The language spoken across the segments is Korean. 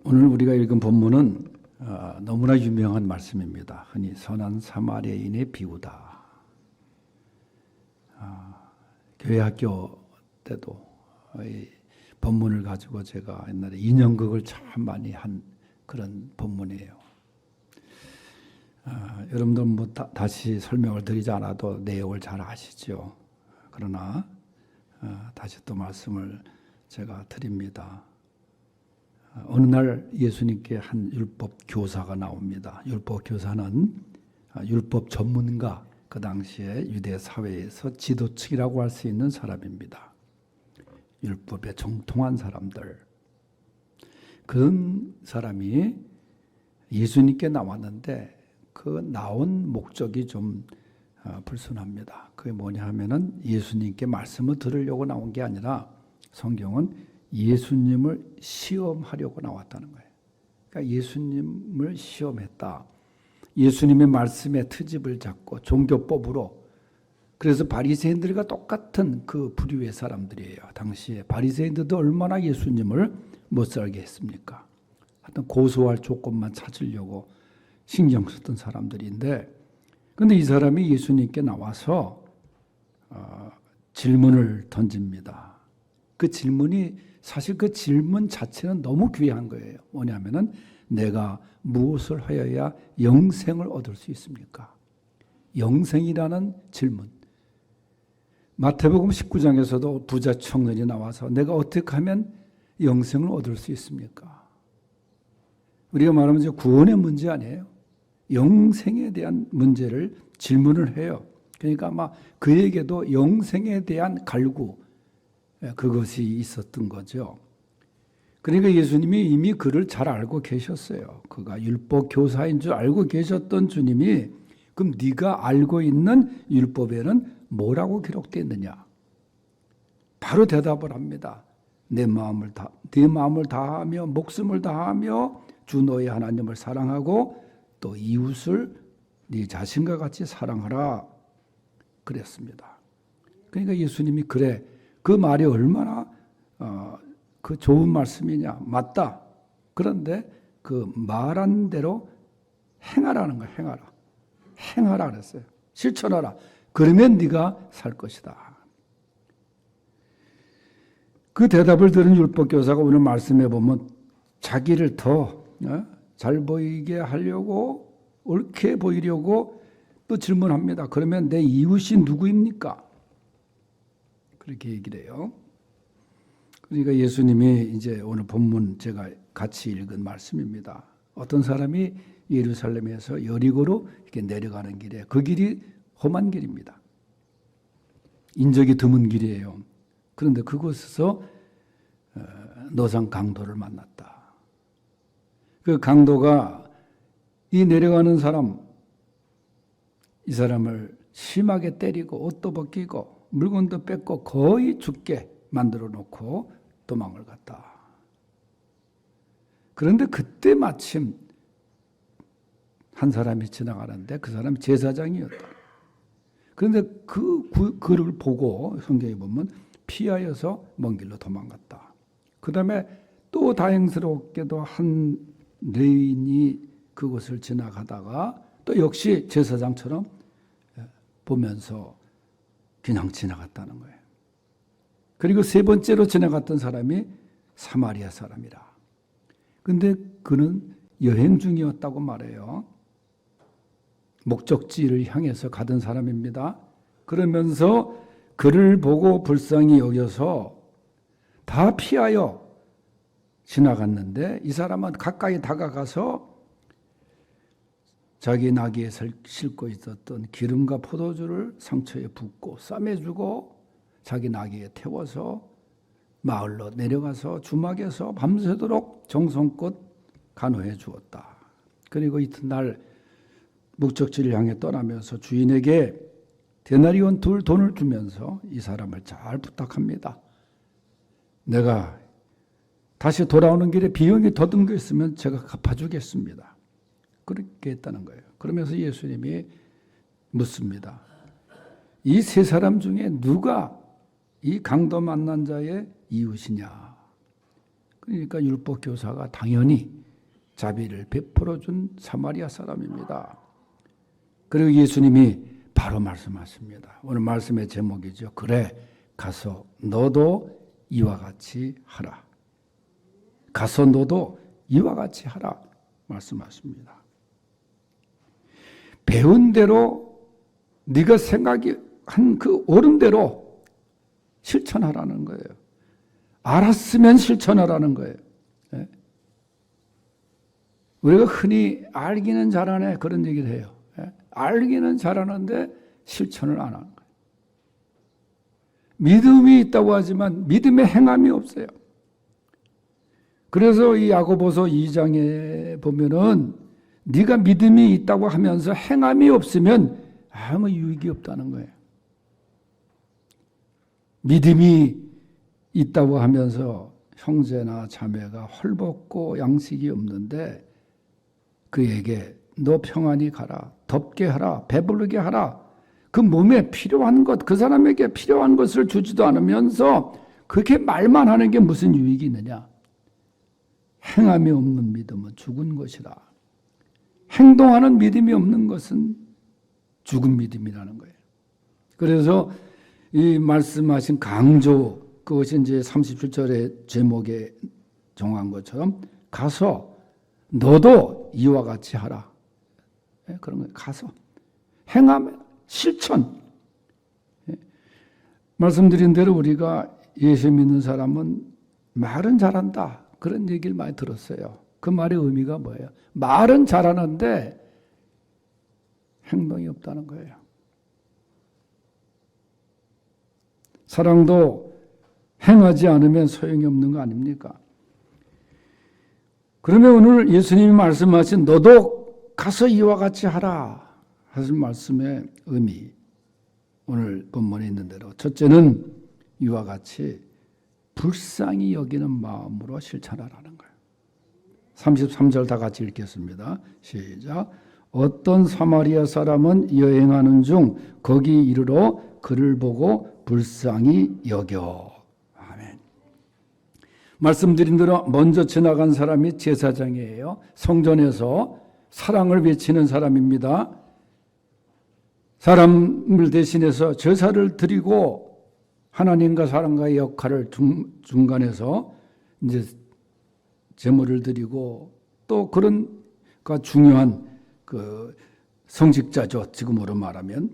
오늘 우리가 읽은 본문은 너무나 유명한 말씀입니다. 흔히 선한 사마리아인의 비유다. 교회 학교 때도 이 본문을 가지고 제가 옛날에 인형극을 참 많이 한 그런 본문이에요. 여러분들 다시 설명을 드리지 않아도 내용을 잘 아시죠. 그러나 다시 또 말씀을 제가 드립니다. 어느 날 예수님께 한 율법 교사가 나옵니다. 율법 교사는 율법 전문가, 그 당시에 유대 사회에서 지도층이라고 할 수 있는 사람입니다. 율법에 정통한 사람들. 그런 사람이 예수님께 나왔는데 그 나온 목적이 좀 불순합니다. 그게 뭐냐 하면은 예수님께 말씀을 들으려고 나온 게 아니라 성경은 예수님을 시험하려고 나왔다는 거예요. 그러니까 예수님을 시험했다. 예수님의 말씀의 트집을 잡고 종교법으로. 그래서 바리새인들과 똑같은 그 부류의 사람들이에요. 당시에 바리새인들도 얼마나 예수님을 못 살게 했습니까? 하여튼 고소할 조건만 찾으려고 신경 썼던 사람들인데, 그런데 이 사람이 예수님께 나와서 질문을 던집니다. 그 질문이 사실 그 질문 자체는 너무 귀한 거예요. 뭐냐면은 내가 무엇을 하여야 영생을 얻을 수 있습니까? 영생이라는 질문. 마태복음 19장에서도 부자 청년이 나와서 내가 어떻게 하면 영생을 얻을 수 있습니까? 우리가 말하면 이제 구원의 문제 아니에요. 영생에 대한 문제를 질문을 해요. 그러니까 아마 그에게도 영생에 대한 갈구, 그것이 있었던 거죠. 그러니까 예수님이 이미 그를 잘 알고 계셨어요. 그가 율법 교사인 줄 알고 계셨던 주님이 그럼 네가 알고 있는 율법에는 뭐라고 기록되어 있느냐? 바로 대답을 합니다. 네 마음을 다하며 목숨을 다하며 주 너의 하나님을 사랑하고 또 이웃을 네 자신과 같이 사랑하라 그랬습니다. 그러니까 예수님이 그래, 그 말이 얼마나 그 좋은 말씀이냐. 맞다. 그런데 그 말한 대로 행하라는 거예요. 행하라 그랬어요. 실천하라. 그러면 네가 살 것이다. 그 대답을 들은 율법교사가 오늘 말씀해 보면 자기를 더 잘 보이게 하려고, 옳게 보이려고 또 질문합니다. 그러면 내 이웃이 누구입니까? 그렇게 얘기를 해요. 그러니까 예수님이 이제 오늘 본문 제가 같이 읽은 말씀입니다. 어떤 사람이 예루살렘에서 여리고로 이렇게 내려가는 길에, 그 길이 험한 길입니다. 인적이 드문 길이에요. 그런데 그곳에서 노상 강도를 만났다. 그 강도가 이 내려가는 사람, 이 사람을 심하게 때리고 옷도 벗기고 물건도 뺏고 거의 죽게 만들어 놓고 도망을 갔다. 그런데 그때 마침 한 사람이 지나가는데 그 사람이 제사장이었다. 그런데 그를 보고 성경에 보면 피하여서 먼 길로 도망갔다. 그 다음에 또 다행스럽게도 한 레인이 그곳을 지나가다가 또 역시 제사장처럼 보면서 그냥 지나갔다는 거예요. 그리고 세 번째로 지나갔던 사람이 사마리아 사람이라. 근데 그는 여행 중이었다고 말해요. 목적지를 향해서 가던 사람입니다. 그러면서 그를 보고 불쌍히 여겨서 다 피하여 지나갔는데 이 사람은 가까이 다가가서 자기 나귀에 싣고 있었던 기름과 포도주를 상처에 붓고 싸매주고 자기 나귀에 태워서 마을로 내려가서 주막에서 밤새도록 정성껏 간호해 주었다. 그리고 이튿날 목적지를 향해 떠나면서 주인에게 데나리온 2 돈을 주면서 이 사람을 잘 부탁합니다. 내가 다시 돌아오는 길에 비용이 더 든 거 있으면 제가 갚아주겠습니다. 그렇게 했다는 거예요. 그러면서 예수님이 묻습니다. 이 세 사람 중에 누가 이 강도 만난 자의 이웃이냐? 그러니까 율법 교사가 당연히 자비를 베풀어 준 사마리아 사람입니다. 그리고 예수님이 바로 말씀하십니다. 오늘 말씀의 제목이죠. 그래, 가서 너도 이와 같이 하라. 가서 너도 이와 같이 하라 말씀하십니다. 배운 대로 네가 생각이 한 그 옳은 대로 실천하라는 거예요. 알았으면 실천하라는 거예요. 예? 우리가 흔히 알기는 잘하네 그런 얘기를 해요. 예? 알기는 잘하는데 실천을 안 하는 거예요. 믿음이 있다고 하지만 믿음의 행함이 없어요. 그래서 이 야고보서 2장에 보면은 네가 믿음이 있다고 하면서 행함이 없으면 아무 유익이 없다는 거예요. 믿음이 있다고 하면서 형제나 자매가 헐벗고 양식이 없는데 그에게 너 평안히 가라, 덥게 하라, 배부르게 하라. 그 몸에 필요한 것, 그 사람에게 필요한 것을 주지도 않으면서 그렇게 말만 하는 게 무슨 유익이 있느냐. 행함이 없는 믿음은 죽은 것이라. 행동하는 믿음이 없는 것은 죽은 믿음이라는 거예요. 그래서 이 말씀하신 강조, 그것이 이제 37절의 제목에 정한 것처럼 가서 너도 이와 같이 하라. 그런 거예요. 가서 행하면 실천. 말씀드린 대로 우리가 예수 믿는 사람은 말은 잘한다. 그런 얘기를 많이 들었어요. 그 말의 의미가 뭐예요? 말은 잘하는데 행동이 없다는 거예요. 사랑도 행하지 않으면 소용이 없는 거 아닙니까? 그러면 오늘 예수님이 말씀하신 너도 가서 이와 같이 하라 하신 말씀의 의미, 오늘 본문에 있는 대로 첫째는 이와 같이 불쌍히 여기는 마음으로 실천하라는 거예요. 33절 다 같이 읽겠습니다. 시작. 어떤 사마리아 사람은 여행하는 중 거기 이르러 그를 보고 불쌍히 여겨. 아멘. 말씀드린 대로 먼저 지나간 사람이 제사장이에요. 성전에서 사랑을 외치는 사람입니다. 사람을 대신해서 제사를 드리고 하나님과 사람과의 역할을 중간에서 이제 제물을 드리고 또 그런 중요한 그 성직자죠. 지금으로 말하면.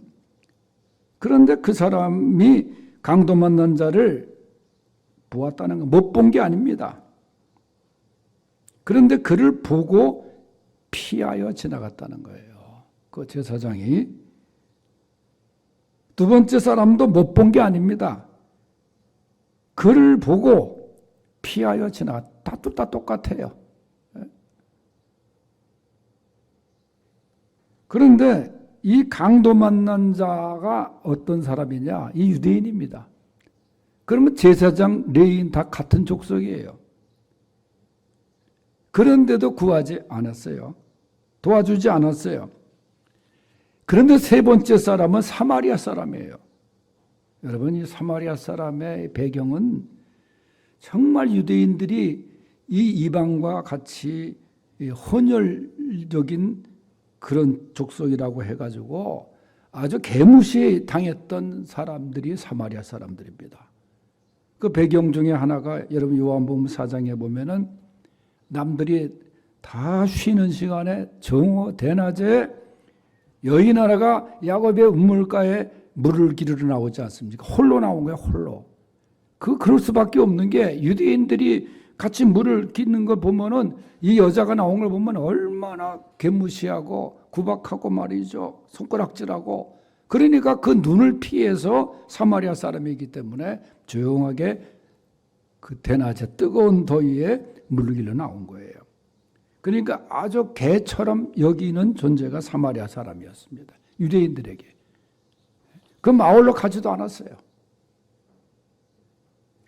그런데 그 사람이 강도 만난 자를 보았다는 거, 못 본 게 아닙니다. 그런데 그를 보고 피하여 지나갔다는 거예요. 그 제사장이. 두 번째 사람도 못 본 게 아닙니다. 그를 보고 피하여 지나갔다. 다 똑같아요. 그런데 이 강도 만난 자가 어떤 사람이냐? 이 유대인입니다. 그러면 제사장, 레위인 다 같은 족속이에요. 그런데도 구하지 않았어요. 도와주지 않았어요. 그런데 세 번째 사람은 사마리아 사람이에요. 여러분, 이 사마리아 사람의 배경은 정말 유대인들이 이 이방과 같이 혼혈적인 그런 족속이라고 해가지고 아주 개무시 당했던 사람들이 사마리아 사람들입니다. 그 배경 중에 하나가 여러분 요한복음 4장에 보면은 남들이 다 쉬는 시간에 정오 대낮에 여인 하나가 야곱의 우물가에 물을 기르러 나오지 않습니까? 홀로 나온 거야, 홀로. 그럴 수밖에 없는 게 유대인들이 같이 물을 기는 걸 보면은 이 여자가 나온 걸 보면 얼마나 개무시하고 구박하고 말이죠. 손가락질하고. 그러니까 그 눈을 피해서 사마리아 사람이기 때문에 조용하게 그 대낮에 뜨거운 더위에 물을 길러 나온 거예요. 그러니까 아주 개처럼 여기는 존재가 사마리아 사람이었습니다. 유대인들에게. 그 마을로 가지도 않았어요.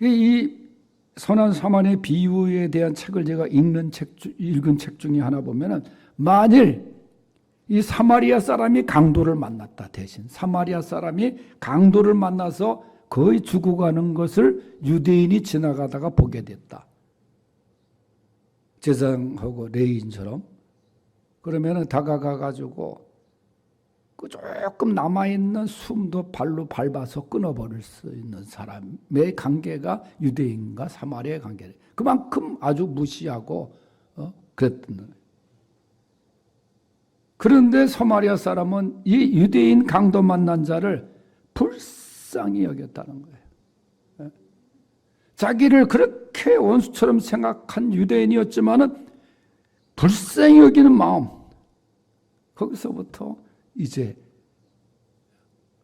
이 선한 사마리아의 비유에 대한 책을 제가 읽은 책 중에 하나 보면은 만일 이 사마리아 사람이 강도를 만났다 대신 사마리아 사람이 강도를 만나서 거의 죽어가는 것을 유대인이 지나가다가 보게 됐다. 제사장하고 레위인처럼 그러면은 다가가가지고 그 조금 남아있는 숨도 발로 밟아서 끊어버릴 수 있는 사람의 관계가 유대인과 사마리아의 관계래. 그만큼 아주 무시하고 그랬던 거예요. 그런데 사마리아 사람은 이 유대인 강도 만난 자를 불쌍히 여겼다는 거예요. 자기를 그렇게 원수처럼 생각한 유대인이었지만은 불쌍히 여기는 마음, 거기서부터 이제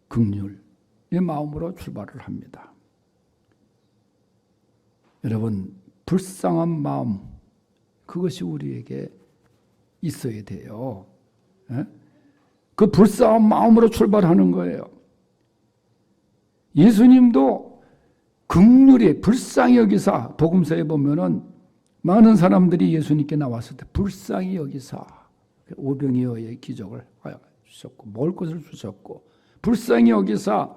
긍휼의 마음으로 출발을 합니다. 여러분, 불쌍한 마음, 그것이 우리에게 있어야 돼요. 그 불쌍한 마음으로 출발하는 거예요. 예수님도 긍휼히 불쌍히 여기사, 복음서에 보면은 많은 사람들이 예수님께 나왔을 때 불쌍히 여기사 오병이어의 기적을 주셨고 먹을 것을 주셨고 불쌍히 여기사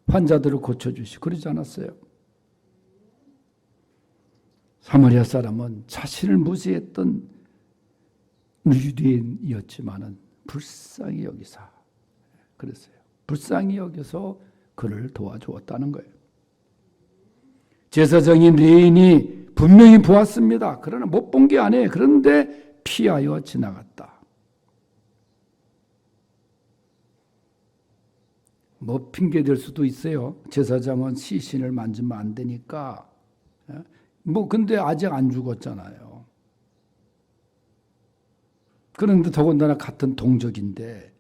환자들을 고쳐주시고 그러지 않았어요. 사마리아 사람은 자신을 무시했던 유대인이었지만은 불쌍히 여기사 그랬어요. 불쌍히 여기서 그를 도와주었다는 거예요. 제사장인 레인이 분명히 보았습니다. 그러나 못 본 게 아니에요. 그런데 피하여 지나갔다. 뭐 핑계 댈 수도 있어요. 제사장은 시신을 만지면 안 되니까. 뭐 근데 아직 안 죽었잖아요. 그런데 더군다나 같은 동족인데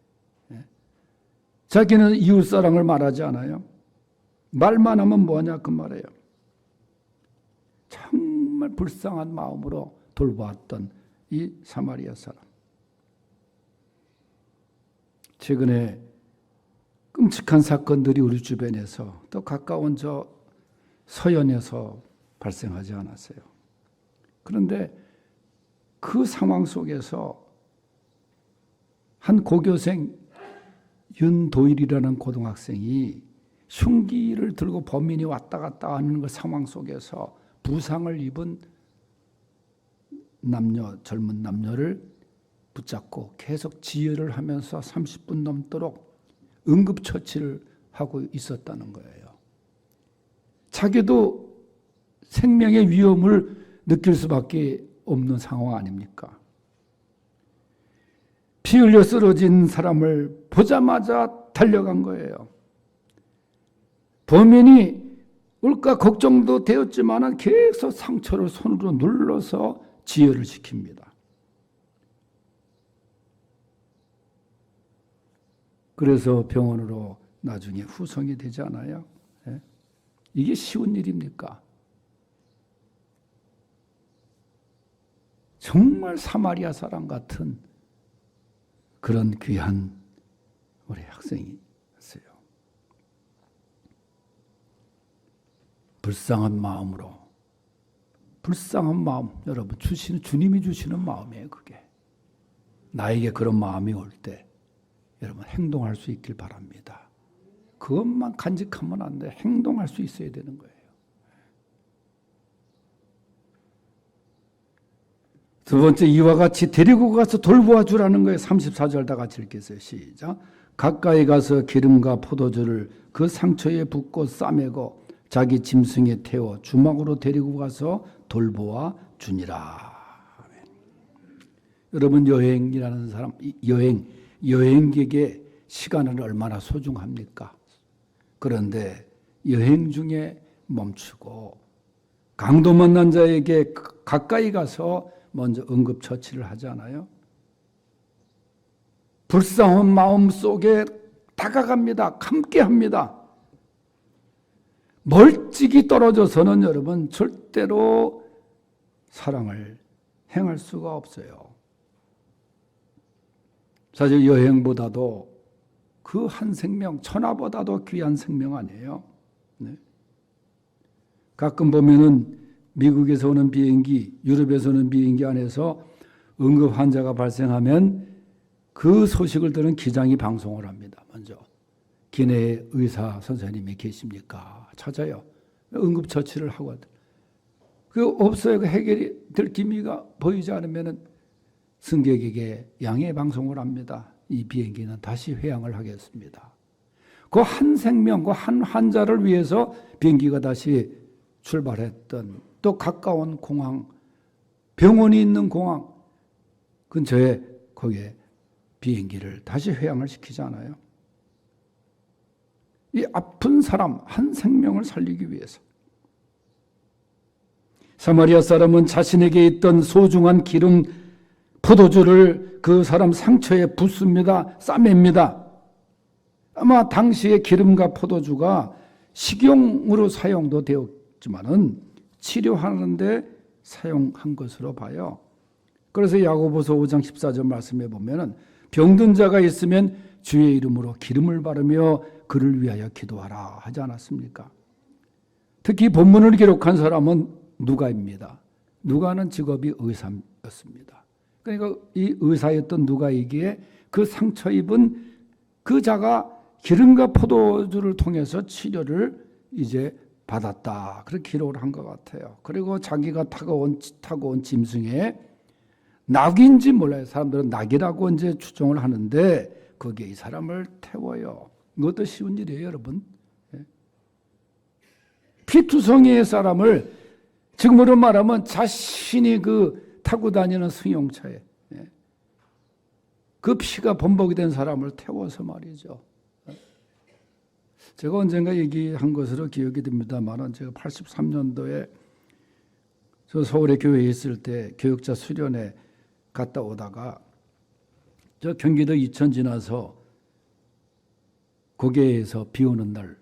자기는 이웃사랑을 말하지 않아요. 말만 하면 뭐하냐 그 말이에요. 정말 불쌍한 마음으로 돌보았던 이 사마리아 사람. 최근에 끔찍한 사건들이 우리 주변에서 또 가까운 저 서연에서 발생하지 않았어요. 그런데 그 상황 속에서 한 고교생 윤도일이라는 고등학생이 흉기를 들고 범인이 왔다 갔다 하는 그 상황 속에서 부상을 입은 젊은 남녀를 붙잡고 계속 지혈을 하면서 30분 넘도록 응급처치를 하고 있었다는 거예요. 자기도 생명의 위험을 느낄 수밖에 없는 상황 아닙니까? 피 흘려 쓰러진 사람을 보자마자 달려간 거예요. 범인이 올까 걱정도 되었지만 계속 상처를 손으로 눌러서 지혈을 시킵니다. 그래서 병원으로 나중에 후송이 되지 않아요? 이게 쉬운 일입니까? 정말 사마리아 사람 같은 그런 귀한 우리 학생이었어요. 불쌍한 마음으로, 불쌍한 마음, 여러분 주님이 주시는 마음이에요. 그게 나에게 그런 마음이 올 때 여러분 행동할 수 있길 바랍니다. 그것만 간직하면 안 돼. 행동할 수 있어야 되는 거예요. 두 번째, 이와 같이 데리고 가서 돌보아 주라는 거예요. 34절 다 같이 읽겠어요. 시작. 가까이 가서 기름과 포도주를 그 상처에 붓고 싸매고 자기 짐승에 태워 주막으로 데리고 가서 돌보아 주니라. 여러분, 여행이라는 사람, 여행객의 시간은 얼마나 소중합니까? 그런데 여행 중에 멈추고 강도 만난 자에게 가까이 가서 먼저 응급처치를 하잖아요. 불쌍한 마음 속에 다가갑니다. 함께합니다. 멀찍이 떨어져서는 여러분 절대로 사랑을 행할 수가 없어요. 사실 여행보다도 그 한 생명, 천하보다도 귀한 생명 아니에요. 네. 가끔 보면은 미국에서 오는 비행기, 유럽에서 오는 비행기 안에서 응급 환자가 발생하면 그 소식을 들은 기장이 방송을 합니다. 먼저 기내에 의사 선생님이 계십니까? 찾아요. 응급처치를 하거든. 그 없어요. 그 해결이 될 기미가 보이지 않으면은 승객에게 양해 방송을 합니다. 이 비행기는 다시 회항을 하겠습니다. 그 한 생명, 그 한 환자를 위해서 비행기가 다시 출발했던 또 가까운 공항, 병원이 있는 공항 근처에 거기에 비행기를 다시 회항을 시키지 않아요. 이 아픈 사람 한 생명을 살리기 위해서. 사마리아 사람은 자신에게 있던 소중한 기름 포도주를 그 사람 상처에 붓습니다. 싸맵니다. 아마 당시의 기름과 포도주가 식용으로 사용도 되었지만은 치료하는데 사용한 것으로 봐요. 그래서 야고보서 5장 14절 말씀에 보면은 병든 자가 있으면 주의 이름으로 기름을 바르며 그를 위하여 기도하라 하지 않았습니까? 특히 본문을 기록한 사람은 누가입니다. 누가는 직업이 의사였습니다. 그러니까 이 의사였던 누가이기에 그 상처 입은 그 자가 기름과 포도주를 통해서 치료를 이제 받았다. 그렇게 기록을 한 것 같아요. 그리고 자기가 타고 온 짐승에 낙인지 몰라요. 사람들은 낙이라고 이제 추정을 하는데 거기에 이 사람을 태워요. 이것도 쉬운 일이에요, 여러분. 피투성이의 사람을 지금으로 말하면 자신이 그 타고 다니는 승용차에 그 피가 범벅이 된 사람을 태워서 말이죠. 제가 언젠가 얘기한 것으로 기억이 됩니다만 제가 83년도에 저 서울의 교회에 있을 때 교육자 수련회 갔다 오다가 저 경기도 이천 지나서 고개에서 비 오는 날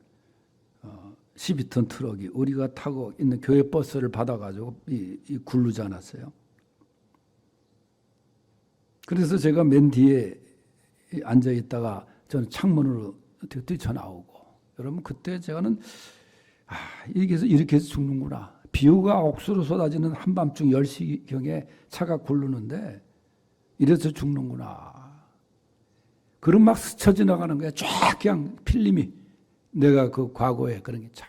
12톤 트럭이 우리가 타고 있는 교회 버스를 받아가지고 이 굴르지 않았어요. 그래서 제가 맨 뒤에 앉아 있다가 저는 창문으로 뛰쳐나오고 여러분 그때 제가는 이렇게 해서 죽는구나. 비유가 억수로 쏟아지는 한밤중 10시경에 차가 굴르는데 이래서 죽는구나. 그럼 막 스쳐 지나가는 거야. 쫙 그냥 필름이. 내가 그 과거에 그런 게 참.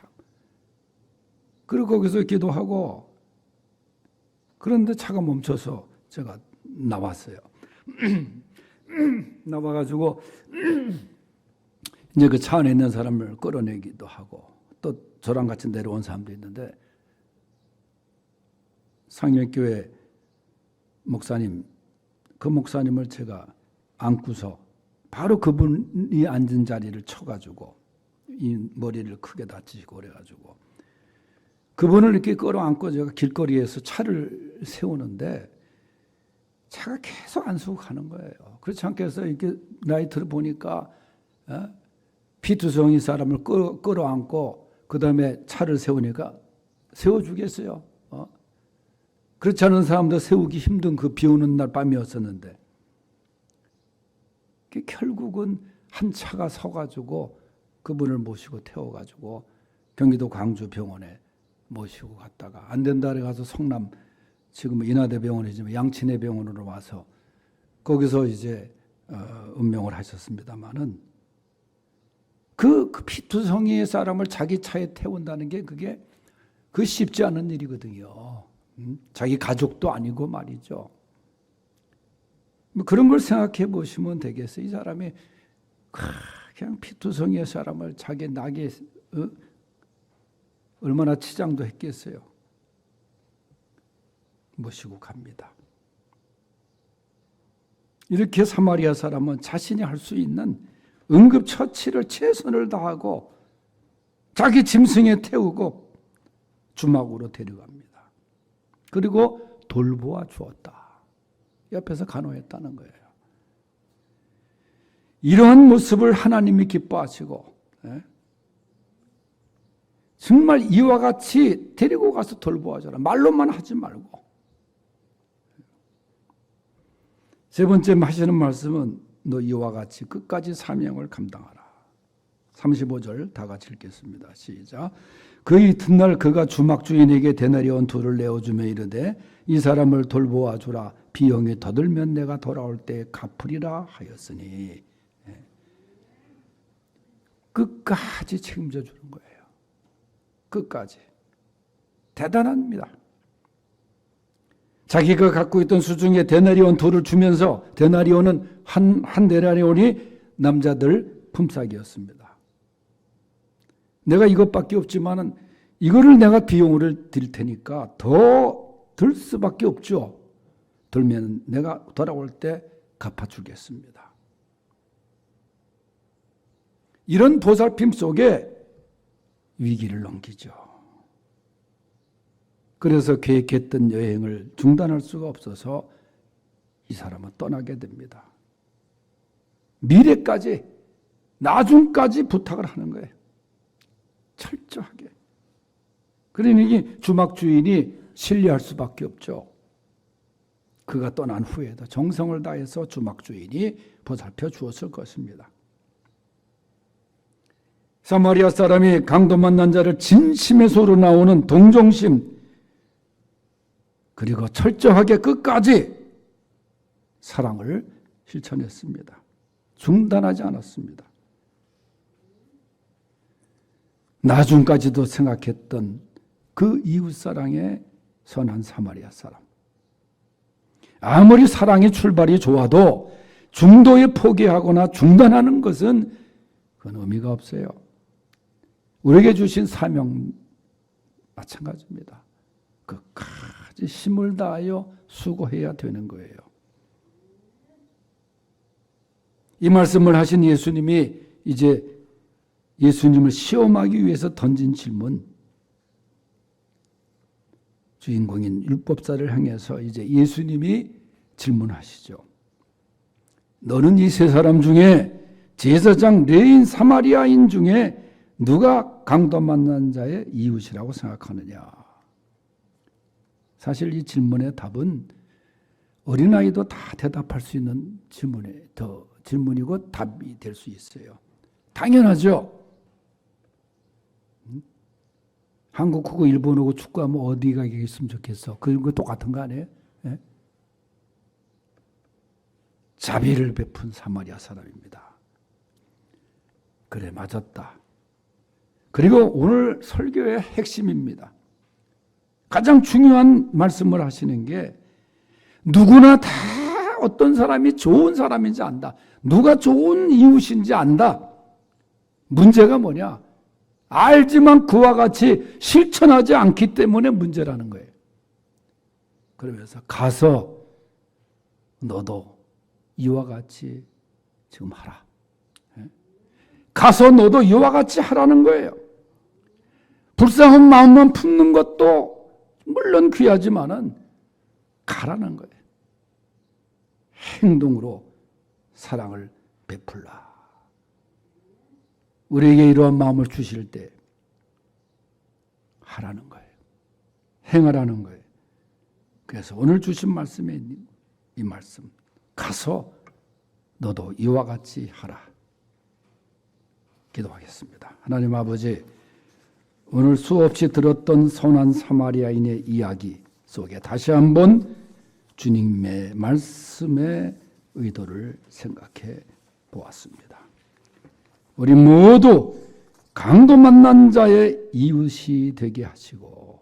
그리고 거기서 기도하고 그런데 차가 멈춰서 제가 나왔어요. 나와가지고 이제 그 차 안에 있는 사람을 끌어내기도 하고 또 저랑 같이 내려온 사람도 있는데 상일교회 목사님, 그 목사님을 제가 안고서 바로 그분이 앉은 자리를 쳐가지고 이 머리를 크게 다치고 그래가지고 그분을 이렇게 끌어안고 제가 길거리에서 차를 세우는데 차가 계속 안수하는 거예요. 그렇지 않겠어요? 이렇게 라이트를 보니까 피투성이 사람을 끌어안고 그 다음에 차를 세우니까 세워주겠어요. 그렇지 않은 사람도 세우기 힘든 그 비 오는 날 밤이었었는데 결국은 한 차가 서가지고 그분을 모시고 태워가지고 경기도 광주병원에 모시고 갔다가 안 된다 그래 가서 성남 지금 인하대병원이지만 양친해병원으로 와서 거기서 이제 운명을 하셨습니다마는 그 피투성이의 사람을 자기 차에 태운다는 게 그게 그 쉽지 않은 일이거든요. 자기 가족도 아니고 말이죠. 뭐 그런 걸 생각해 보시면 되겠어요. 이 사람이 그냥 피투성이의 사람을 자기 낙에 얼마나 치장도 했겠어요. 모시고 갑니다. 이렇게 사마리아 사람은 자신이 할 수 있는 응급처치를 최선을 다하고 자기 짐승에 태우고 주막으로 데려갑니다. 그리고 돌보아 주었다. 옆에서 간호했다는 거예요. 이러한 모습을 하나님이 기뻐하시고 정말 이와 같이 데리고 가서 돌보아줘라. 말로만 하지 말고. 세 번째 하시는 말씀은 너 이와 같이 끝까지 사명을 감당하라. 35절 다 같이 읽겠습니다. 시작. 그 이튿날 그가 주막 주인에게 데나리온 둘을 내어주며 이르되 이 사람을 돌보아 주라. 비용이 더들면 내가 돌아올 때 갚으리라 하였으니. 끝까지 책임져 주는 거예요. 끝까지. 대단합니다. 자기가 갖고 있던 수중에 데나리온 돌을 주면서 데나리온은 한 데나리온이 남자들 품삯이었습니다. 내가 이것밖에 없지만은 이거를 내가 비용을 드릴 테니까 더 들 수밖에 없죠. 들면 내가 돌아올 때 갚아주겠습니다. 이런 보살핌 속에 위기를 넘기죠. 그래서 계획했던 여행을 중단할 수가 없어서 이 사람은 떠나게 됩니다. 미래까지, 나중까지 부탁을 하는 거예요. 철저하게. 그러니 주막 주인이 신뢰할 수밖에 없죠. 그가 떠난 후에도 정성을 다해서 주막 주인이 보살펴 주었을 것입니다. 사마리아 사람이 강도 만난 자를 진심에서 우러나오는 동정심, 그리고 철저하게 끝까지 사랑을 실천했습니다. 중단하지 않았습니다. 나중까지도 생각했던 그 이웃사랑의 선한 사마리아 사람. 아무리 사랑의 출발이 좋아도 중도에 포기하거나 중단하는 것은 그건 의미가 없어요. 우리에게 주신 사명 마찬가지입니다. 끝까지 힘을 다하여 수고해야 되는 거예요. 이 말씀을 하신 예수님이 이제 예수님을 시험하기 위해서 던진 질문, 주인공인 율법사를 향해서 이제 예수님이 질문하시죠. 너는 이 세 사람 중에 제사장 레인 사마리아인 중에 누가 강도 만난 자의 이웃이라고 생각하느냐? 사실 이 질문의 답은 어린아이도 다 대답할 수 있는 질문이고 답이 될 수 있어요. 당연하죠. 한국하고 일본하고 축구하면 어디가 이겼으면 좋겠어? 그거 똑같은 거 아니에요? 예? 자비를 베푼 사마리아 사람입니다. 그래, 맞았다. 그리고 오늘 설교의 핵심입니다. 가장 중요한 말씀을 하시는 게 누구나 다 어떤 사람이 좋은 사람인지 안다. 누가 좋은 이웃인지 안다. 문제가 뭐냐? 알지만 그와 같이 실천하지 않기 때문에 문제라는 거예요. 그러면서 가서 너도 이와 같이 지금 하라. 가서 너도 이와 같이 하라는 거예요. 불쌍한 마음만 품는 것도 물론 귀하지만은 가라는 거예요. 행동으로 사랑을 베풀라. 우리에게 이러한 마음을 주실 때 하라는 거예요. 행하라는 거예요. 그래서 오늘 주신 말씀에 이 말씀, 가서 너도 이와 같이 하라. 기도하겠습니다. 하나님 아버지, 오늘 수없이 들었던 선한 사마리아인의 이야기 속에 다시 한번 주님의 말씀의 의도를 생각해 보았습니다. 우리 모두 강도 만난 자의 이웃이 되게 하시고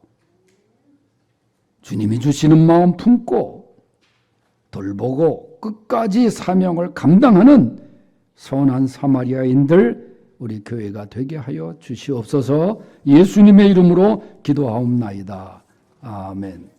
주님이 주시는 마음 품고 돌보고 끝까지 사명을 감당하는 선한 사마리아인들 우리 교회가 되게 하여 주시옵소서. 예수님의 이름으로 기도하옵나이다. 아멘.